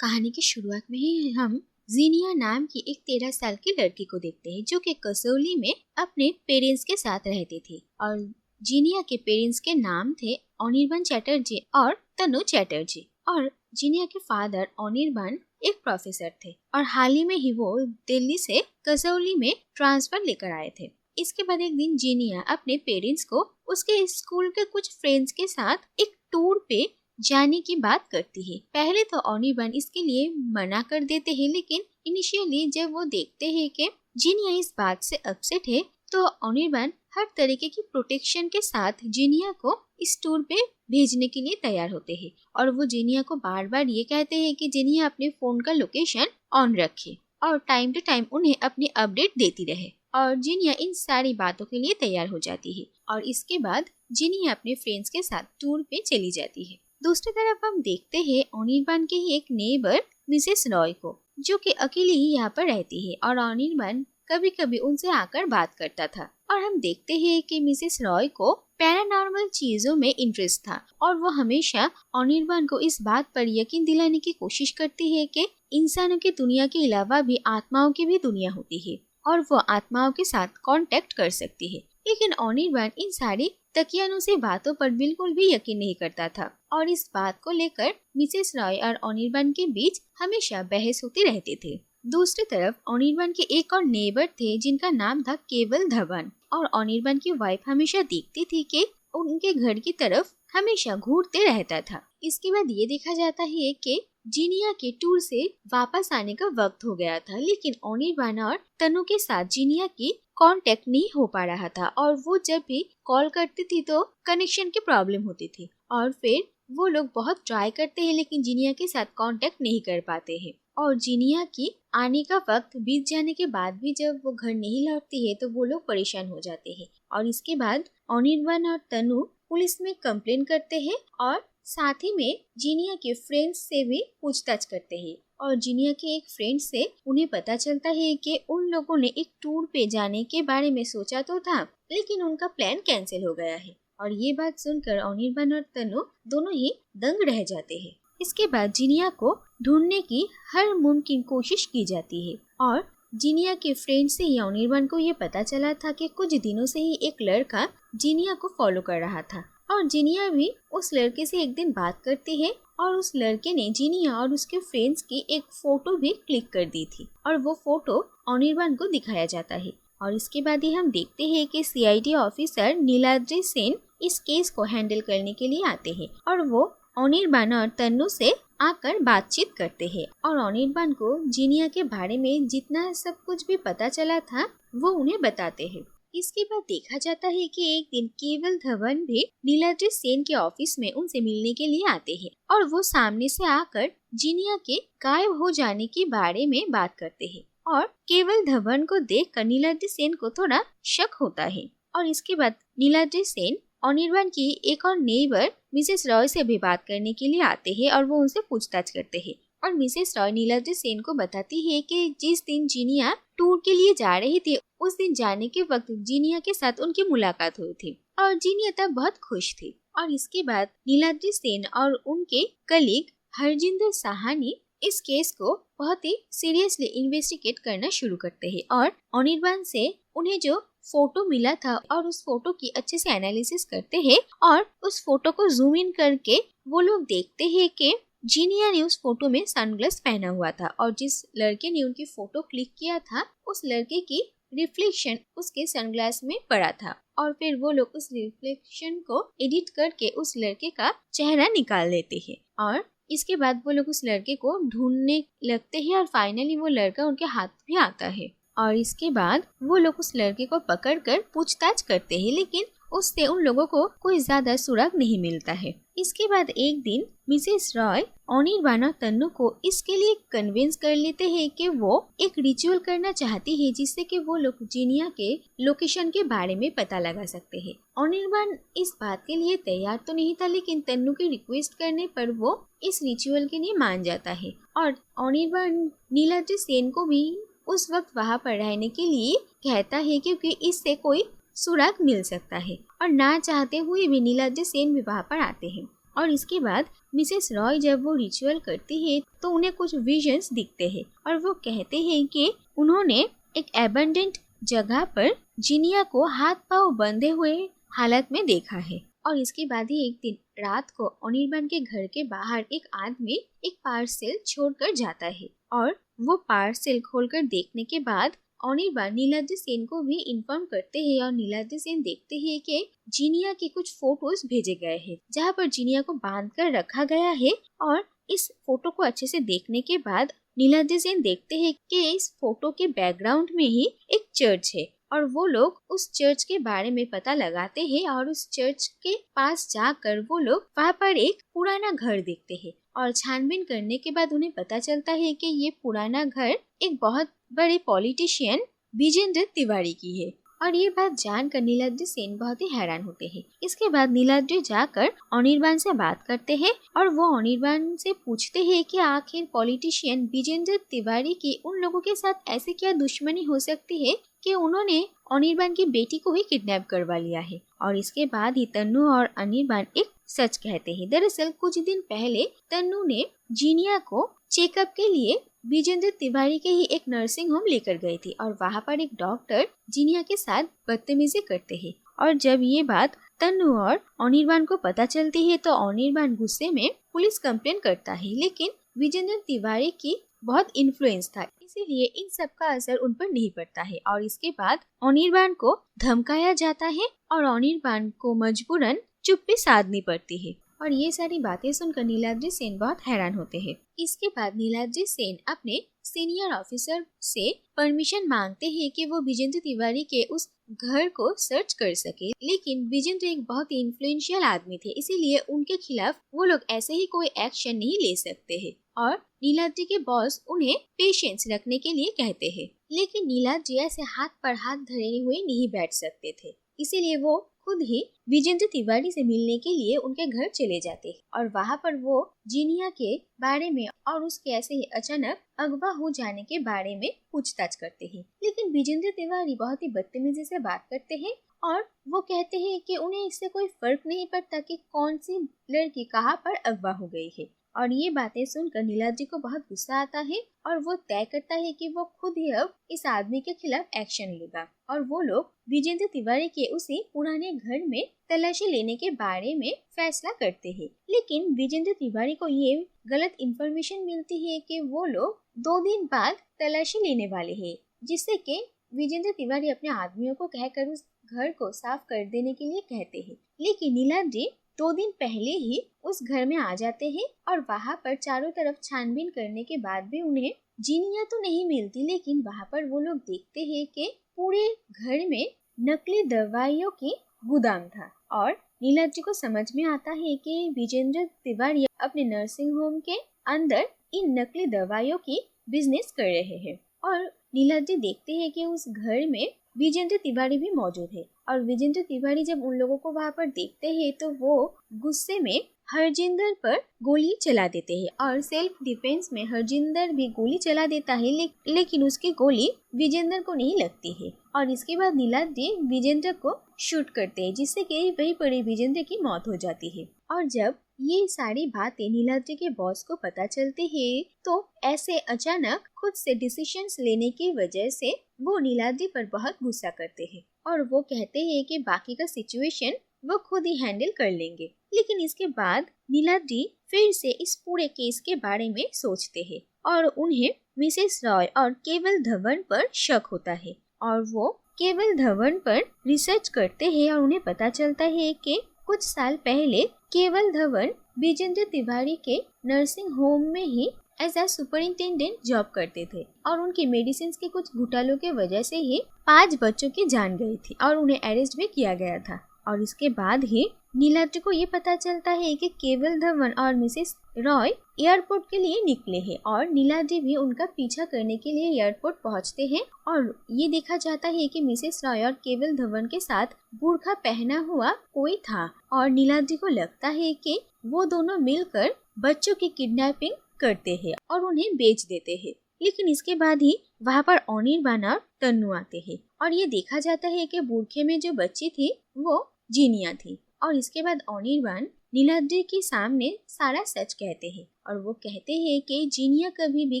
कहानी की शुरुआत में ही हम जीनिया नाम की एक 13 साल की लड़की को देखते हैं जो कि कसौली में अपने पेरेंट्स के साथ रहती थी। और जीनिया के पेरेंट्स के नाम थे अनिर्बान चैटर्जी और तनु चैटर्जी। और जीनिया के फादर अनिर्बान एक प्रोफेसर थे और हाल ही में ही वो दिल्ली से कसौली में ट्रांसफर लेकर आए थे। इसके बाद एक दिन जीनिया अपने पेरेंट्स को उसके स्कूल के कुछ फ्रेंड्स के साथ एक टूर पे जाने की बात करती है। पहले तो अनिर्बान इसके लिए मना कर देते हैं, लेकिन इनिशियली जब वो देखते हैं कि जीनिया इस बात से अपसेट है तो अनिर्बान हर तरीके की प्रोटेक्शन के साथ जीनिया को इस टूर पे भेजने के लिए तैयार होते हैं। और वो जीनिया को बार बार ये कहते हैं कि जीनिया अपने फोन का लोकेशन ऑन रखे और टाइम टू टाइम उन्हें अपनी अपडेट देती रहे। और जीनिया इन सारी बातों के लिए तैयार हो जाती है और इसके बाद जीनिया अपने फ्रेंड्स के साथ टूर पे चली जाती है। दूसरी तरफ हम देखते हैं अनिर्बान के ही एक नेबर मिसेस रॉय को, जो कि अकेली ही यहाँ पर रहती है और अनिर्बान कभी कभी उनसे आकर बात करता था। और हम देखते हैं कि मिसेस रॉय को पैरानॉर्मल चीजों में इंटरेस्ट था और वो हमेशा अनिर्बान को इस बात पर यकीन दिलाने की कोशिश करती है कि इंसानों की दुनिया के अलावा भी आत्माओं की भी दुनिया होती है और वो आत्माओं के साथ कांटेक्ट कर सकती है। लेकिन अनिर्बान इन सारी तकियानुसी बातों पर बिल्कुल भी यकीन नहीं करता था और इस बात को लेकर मिसेस रॉय और अनिर्बान के बीच हमेशा बहस होती रहती थी। दूसरी तरफ अनिर्बान के एक और नेबर थे जिनका नाम था केवल धवन। और अनिर्बान की वाइफ हमेशा देखती थी कि उनके घर की तरफ हमेशा घूरते रहता था। इसके बाद ये देखा जाता है कि जीनिया के टूर से वापस आने का वक्त हो गया था, लेकिन अनिर्बान और तनु के साथ जीनिया की कांटेक्ट नहीं हो पा रहा था और वो जब भी कॉल करती थी तो कनेक्शन की प्रॉब्लम होती थी। और फिर वो लोग बहुत ट्राई करते हैं लेकिन जीनिया के साथ कांटेक्ट नहीं कर पाते हैं। और जीनिया की आने का वक्त बीत जाने के बाद भी जब वो घर नहीं लौटती है तो वो लोग परेशान हो जाते हैं। और इसके बाद अनिर्बान और तनु पुलिस में कंप्लेन करते हैं और साथ ही में जीनिया के फ्रेंड्स से भी पूछताछ करते हैं। और जीनिया के एक फ्रेंड से उन्हें पता चलता है कि उन लोगों ने एक टूर पे जाने के बारे में सोचा तो था, लेकिन उनका प्लान कैंसिल हो गया है। और ये बात सुनकर अनिर्बान और तनु दोनों ही दंग रह जाते हैं। इसके बाद जीनिया को ढूंढने की हर मुमकिन कोशिश की जाती है और जीनिया के फ्रेंड से ही अनिर्बान को ये पता चला था कि कुछ दिनों से ही एक लड़का जीनिया को फॉलो कर रहा था। और जीनिया भी उस लड़के से एक दिन बात करती है और उस लड़के ने जीनिया और उसके फ्रेंड्स की एक फोटो भी क्लिक कर दी थी और वो फोटो अनिर्बान को दिखाया जाता है। और इसके बाद ही हम देखते हैं कि सीआईडी ऑफिसर नीलाद्री सेन इस केस को हैंडल करने के लिए आते हैं और वो अनिर्बान और तन्नु से आकर बातचीत करते हैं और अनिर्बान को जीनिया के बारे में जितना सब कुछ भी पता चला था वो उन्हें बताते हैं। इसके बाद देखा जाता है कि एक दिन केवल धवन भी नीलाद्री सेन के ऑफिस में उनसे मिलने के लिए आते हैं और वो सामने से आकर जीनिया के गायब हो जाने के बारे में बात करते हैं। और केवल धवन को देखकर नीलाद्री सेन को थोड़ा शक होता है। और इसके बाद नीलाद्री सेन अनिर्बान की एक और नेबर मिसेस रॉय से भी बात करने के लिए आते हैं और वो उनसे पूछताछ करते हैं। और मिसेस रॉय नीलाद्री सेन को बताती है कि जिस दिन जीनिया टूर के लिए जा रही थी उस दिन जाने के वक्त जीनिया के साथ उनकी मुलाकात हुई थी और जीनिया तब बहुत खुश थी। और इसके बाद नीलाद्री सेन और उनके कलीग हरजिंदर साहनी इस केस को बहुत ही सीरियसली इन्वेस्टिगेट करना शुरू करते हैं और अनिर्बान से उन्हें जो फोटो मिला था और उस फोटो की अच्छे से एनालिसिस करते हैं और उस फोटो को जूम इन करके वो लोग देखते हैं कि जीनिया ने उस फोटो में सनग्लास पहना हुआ था और जिस लड़के ने उनकी फोटो क्लिक किया था उस लड़के की रिफ्लेक्शन उसके सनग्लास में पड़ा था। और फिर वो लोग उस रिफ्लेक्शन को एडिट करके उस लड़के का चेहरा निकाल लेते हैं और इसके बाद वो लोग उस लड़के को ढूंढने लगते हैं और फाइनली वो लड़का उनके हाथ भी आता है। और इसके बाद वो लोग उस लड़के को पकड़कर पूछताछ करते हैं, लेकिन उससे उन लोगों को कोई ज्यादा सुराग नहीं मिलता है। इसके बाद एक दिन मिसेस रॉय अनिर्बान और तन्नु को इसके लिए कन्विंस कर लेते हैं कि वो एक रिचुअल करना चाहती है जिससे कि वो लोग जीनिया के लोकेशन के बारे में पता लगा सकते हैं। अनिर्बान इस बात के लिए तैयार तो नहीं था, लेकिन तन्नु की रिक्वेस्ट करने पर वो इस रिचुअल के लिए मान जाता है और अनिर्बान नीलाद्री सेन को भी उस वक्त वहाँ पर रहने के लिए कहता है क्योंकि इससे कोई सुराग मिल सकता है। और ना चाहते हुए भी नीलाद्री सेन भी वहाँ पर आते हैं और इसके बाद मिसेस रॉय जब वो रिचुअल करती है तो उन्हें कुछ विजन्स दिखते हैं और वो कहते हैं कि उन्होंने एक एबंडेंट जगह पर जिनिया को हाथ पांव बंधे हुए हालत में देखा है। और इसके बाद ही एक दिन रात को अनिर्बान के घर के बाहर एक आदमी एक पार्सल छोड़कर जाता है और वो पार्सल खोलकर देखने के बाद अनिर्बान नीलाद्रि सेन को भी इन्फॉर्म करते हैं और नीलाद्रि सेन देखते हैं कि जिनिया के कुछ फोटोज भेजे गए हैं जहाँ पर जिनिया को बांध कर रखा गया है। और इस फोटो को अच्छे से देखने के बाद नीलाद्रि सेन देखते हैं कि इस फोटो के बैकग्राउंड में ही एक चर्च है और वो लोग उस चर्च के बारे में पता लगाते हैं और उस चर्च के पास जाकर वो लोग वहाँ पर एक पुराना घर देखते हैं और छानबीन करने के बाद उन्हें पता चलता है कि ये पुराना घर एक बहुत बड़े पॉलिटिशियन विजेंद्र तिवारी की है। और ये बात जानकर नीलाद्रि सेन बहुत ही हैरान होते हैं। इसके बाद नीलाद्रि जाकर अनिर्बान से बात करते हैं और वो अनिर्बान से पूछते हैं कि आखिर पॉलिटिशियन विजेंद्र तिवारी की उन लोगों के साथ ऐसी क्या दुश्मनी हो सकती है कि उन्होंने अनिर्बान की बेटी को ही किडनैप करवा लिया है। और इसके बाद ही तन्नू और अनिर्बान एक सच कहते हैं। दरअसल कुछ दिन पहले तन्नू ने जिनिया को चेकअप के लिए विजेंद्र तिवारी के ही एक नर्सिंग होम लेकर गई थी और वहाँ पर एक डॉक्टर जिनिया के साथ बदतमीजी करते हैं। और जब ये बात तन्नू और अनिर्बान को पता चलती है तो अनिर्बान गुस्से में पुलिस कंप्लेन करता है, लेकिन विजेंद्र तिवारी की बहुत इन्फ्लुएंस था इसीलिए इन सब का असर उन पर नहीं पड़ता है। और इसके बाद अनिर्बान को धमकाया जाता है और अनिर्बान को मजबूरन चुप्पी साधनी पड़ती है। और ये सारी बातें सुनकर नीलाद्रि सेन बहुत हैरान होते हैं। इसके बाद नीलाद्रि सेन अपने सीनियर ऑफिसर से परमिशन मांगते हैं कि वो विजेंद्र तिवारी के उस घर को सर्च कर सके, लेकिन विजेंद्र एक बहुत ही इन्फ्लुएंशियल आदमी थे इसीलिए उनके खिलाफ वो लोग ऐसे ही कोई एक्शन नहीं ले सकते हैं। और नीलाद्रि के बॉस उन्हें पेशेंस रखने के लिए कहते हैं, लेकिन नीलाद्रि ऐसे हाथ पर हाथ धरे हुए नहीं बैठ सकते थे इसीलिए वो खुद ही विजेंद्र तिवारी से मिलने के लिए उनके घर चले जाते हैं और वहाँ पर वो जिनिया के बारे में और उसके ऐसे ही अचानक अगवा हो जाने के बारे में पूछताछ करते हैं। लेकिन विजेंद्र तिवारी बहुत ही बदतमीजी से बात करते हैं और वो कहते हैं कि उन्हें इससे कोई फर्क नहीं पड़ता कि कौन सी लड़की कहाँ पर अगवा हो गई है। और ये बातें सुनकर नीलाद्रि को बहुत गुस्सा आता है और वो तय करता है कि वो खुद ही अब इस आदमी के खिलाफ एक्शन लेगा। और वो लोग विजेंद्र तिवारी के उसी पुराने घर में तलाशी लेने के बारे में फैसला करते हैं, लेकिन विजेंद्र तिवारी को ये गलत इन्फॉर्मेशन मिलती है कि वो लोग 2 दिन बाद तलाशी लेने वाले हैं, जिससे कि विजेंद्र तिवारी अपने आदमियों को कहकर उस घर को साफ कर देने के लिए कहते हैं। लेकिन नीलाद्रि 2 दिन पहले ही उस घर में आ जाते हैं और वहाँ पर चारों तरफ छानबीन करने के बाद भी उन्हें जिनिया तो नहीं मिलती, लेकिन वहाँ पर वो लोग देखते हैं कि पूरे घर में नकली दवाइयों की गोदाम था। और नीलाद्रि को समझ में आता है कि विजेंद्र तिवारी अपने नर्सिंग होम के अंदर इन नकली दवाइयों की बिजनेस कर रहे हैं। और नीलाद्रि देखते हैं कि उस घर में विजेंद्र तिवारी भी मौजूद है और विजेंद्र तिवारी जब उन लोगों को वहाँ पर देखते हैं तो वो गुस्से में हरजिंदर पर गोली चला देते हैं और सेल्फ डिफेंस में हरजिंदर भी गोली चला देता है, लेकिन उसकी गोली विजेंद्र को नहीं लगती है। और इसके बाद नीलाद्रि विजेंद्र को शूट करते हैं जिससे कि वहीं पर विजेंद्र की मौत हो जाती है। और जब ये सारी बातें नीलाद्रि के बॉस को पता चलते हैं तो ऐसे अचानक खुद से डिसीजंस लेने की वजह से वो नीलाद्रि पर बहुत गुस्सा करते हैं और वो कहते हैं कि बाकी का सिचुएशन वो खुद ही हैंडल कर लेंगे। लेकिन इसके बाद नीलाद्रि फिर से इस पूरे केस के बारे में सोचते हैं और उन्हें मिसेस रॉय और केवल धवन पर शक होता है और वो केवल धवन पर रिसर्च करते हैं और उन्हें पता चलता है कि कुछ साल पहले केवल धवन विजेंद्र तिवारी के नर्सिंग होम में ही एज ए सुपरिंटेंडेंट जॉब करते थे और उनकी मेडिसिन के कुछ घोटालों के वजह से ही 5 बच्चों की जान गई थी और उन्हें अरेस्ट भी किया गया था। और इसके बाद ही नीलाद्रि को ये पता चलता है कि केवल धवन और मिसेस रॉय एयरपोर्ट के लिए निकले हैं और नीलाद्रि भी उनका पीछा करने के लिए एयरपोर्ट पहुंचते हैं। और ये देखा जाता है कि मिसेस रॉय और केवल धवन के साथ बुर्का पहना हुआ कोई था और नीलाद्रि को लगता है कि वो दोनों मिलकर बच्चों की किडनैपिंग करते हैं और उन्हें बेच देते हैं। लेकिन इसके बाद ही वहाँ पर अनिर्बान और तन्नू आते हैं और ये देखा जाता है कि बुर्के में जो बच्ची थी वो जिनिया थी। और इसके बाद अनिर्बान नीलाद्रि के सामने सारा सच कहते हैं और वो कहते हैं कि जीनिया कभी भी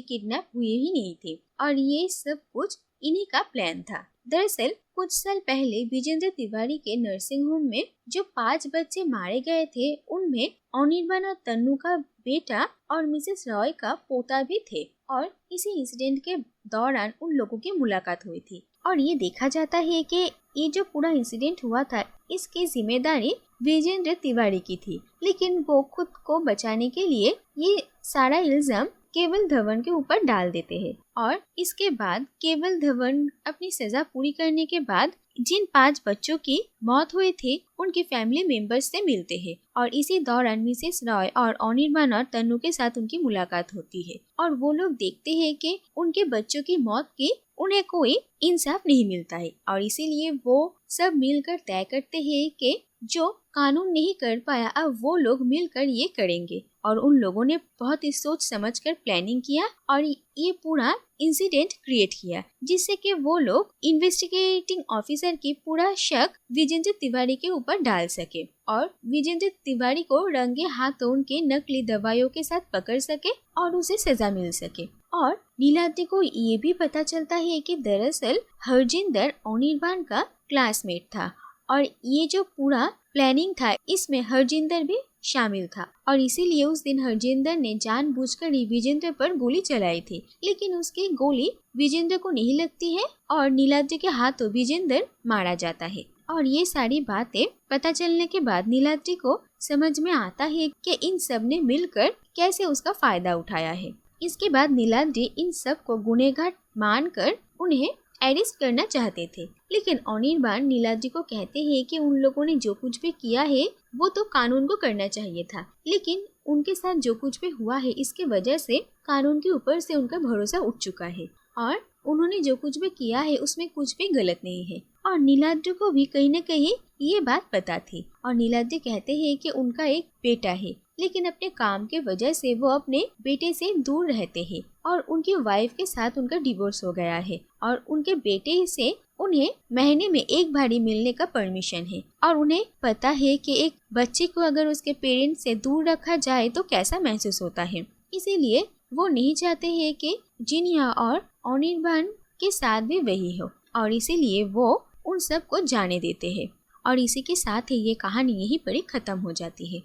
किडनैप हुई ही नहीं थी और ये सब कुछ इन्हीं का प्लान था। दरअसल कुछ साल पहले विजेंद्र तिवारी के नर्सिंग होम में जो 5 बच्चे मारे गए थे उनमें अनिर्बान और तन्नू का बेटा और मिसेस रॉय का पोता भी थे और इसी इंसिडेंट के दौरान उन लोगों की मुलाकात हुई थी और ये देखा जाता है कि ये जो पूरा इंसिडेंट हुआ था इसकी जिम्मेदारी विजेंद्र तिवारी की थी, लेकिन वो खुद को बचाने के लिए ये सारा इल्जाम केवल धवन के ऊपर डाल देते हैं और इसके बाद केवल धवन अपनी सजा पूरी करने के बाद जिन 5 बच्चों की मौत हुई थी उनके फैमिली मेंबर्स से मिलते हैं और इसी दौरान मिसेस रॉय और अनिर्बान और तन्नू के साथ उनकी मुलाकात होती है और वो लोग देखते हैं कि उनके बच्चों की मौत की उन्हें कोई इंसाफ नहीं मिलता है और इसीलिए वो सब मिलकर तय करते हैं कि जो कानून नहीं कर पाया अब वो लोग मिलकर ये करेंगे और उन लोगों ने बहुत ही सोच समझकर प्लानिंग किया और ये पूरा इंसिडेंट क्रिएट किया जिससे कि वो लोग इन्वेस्टिगेटिंग ऑफिसर की पूरा शक विजेंद्र तिवारी के ऊपर डाल सके और विजेंद्र तिवारी को रंगे हाथों उनके नकली दवाइयों के साथ पकड़ सके और उसे सजा मिल सके। और नीलाद्रि को ये भी पता चलता है कि दरअसल हरजिंदर अनिर्बान का क्लासमेट था और ये जो पूरा प्लानिंग था इसमें हरजिंदर भी शामिल था और इसीलिए उस दिन हरजिंदर ने जानबूझकर ही विजेंद्र पर गोली चलाई थी, लेकिन उसकी गोली विजेंद्र को नहीं लगती है और नीलाद्रि के हाथों विजेंद्र मारा जाता है। और ये सारी बातें पता चलने के बाद नीलाद्रि को समझ में आता है कि इन सब ने मिलकर कैसे उसका फायदा उठाया है। इसके बाद नीलाद्रि इन सब को गुनहगार मानकर उन्हें अरेस्ट करना चाहते थे, लेकिन अनिर्बान नीलाद्रि को कहते हैं कि उन लोगों ने जो कुछ भी किया है वो तो कानून को करना चाहिए था, लेकिन उनके साथ जो कुछ भी हुआ है इसके वजह से कानून के ऊपर से उनका भरोसा उठ चुका है और उन्होंने जो कुछ भी किया है उसमें कुछ भी गलत नहीं है। और नीलाद्रि को भी कहीं न कहीं ये बात पता थी और नीलाद्रि कहते हैं कि उनका एक बेटा है, लेकिन अपने काम के वजह से वो अपने बेटे से दूर रहते हैं और उनकी वाइफ के साथ उनका डिवोर्स हो गया है और उनके बेटे से उन्हें महीने में एक बार ही मिलने का परमिशन है और उन्हें पता है कि एक बच्चे को अगर उसके पेरेंट्स से दूर रखा जाए तो कैसा महसूस होता है, इसीलिए वो नहीं चाहते हैं कि जीनिया और अनिर्बान के साथ भी वही हो और इसीलिए वो उन सब को जाने देते हैं। और इसी के साथ ही ये कहानी यहीं पर ही खत्म हो जाती है।